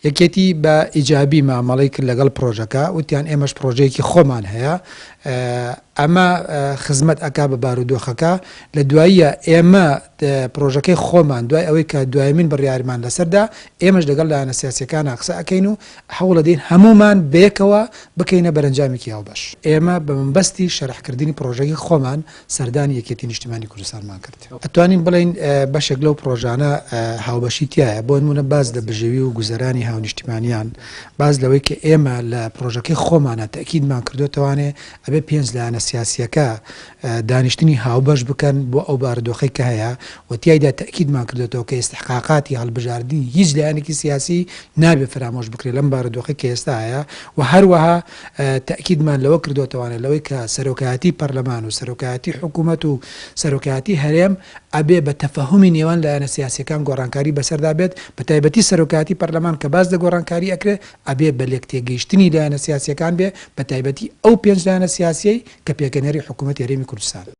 یەکێتی بە ئیجابی مامەڵەی کرد لەگەڵ پرۆژەکە وتیان ئێمەش پرۆژەیەکی خۆمان هەیە ئەمە خزمەت ئەکا بە بارودۆخەکە لە دواییە ئێمە پرۆژەکەی خۆمان دوای ئەوەی کە دوایمین بڕیارمان لەسەردا ئێمەش لەگەڵ لایەنە سیاسیەکانە قسە ئەەکەین و هەوڵە دەین هەمومان بەیەکەوە بکەینە بەرەنجامێکی هاوبەش. ئێمە بە منبەستی شەرحکردنی پرۆژەکەی خۆمان سەردانی یەکێتی نیشتیمانی کوردستانمان کرد. ئەتوانین بڵین بەشێک لەو پرۆژانە هاوبەشی تایە بۆ نمونە باز لە بژێوی و گوزەرانی هاونیشتیمانیان باز لەوەی کە ئێمە لە پرۆژەکەی خۆمانە تەکیدمان کردوتەوانێ ئەبێ پێنج لایەنە سیاسیەکە دانیشتنی هاوبەش بکەن بۆ ئەو بارودۆخەی کە هەیە و تیایدا تەکیدمان کردوێتەوە کە ئستحقاقاتی هەڵبژاردننی هیچ لایەنێکی سیاسی نابێ فرامۆش بکرێت لەم بارودۆخەی کە ئێستا هەیە و هەروەها تەکیدمان لەوە کردوتەوانێت لەوەی کە سەرۆکایەتی پەرلەمان و سەرۆکایەتی حکوومەت و سەرۆکایەتی هەرێم ئەبێ بە تەفەهومی نێوان لایەنە سیاسیەکان گۆڕانکاری بەسەردا بێت بە تایبەتی سەرۆکایەتی پەرلەمان کە باز لە گۆڕانکاری ئەکرێت ئەبێ بە لێکتێگەیشتنی لایەنە سیاسیەکان بێ بە تایبەتی ئەو پێنج لایەنە سیاسیەی کە پێکەنەری حکوومەت هەرێمی کوردستان.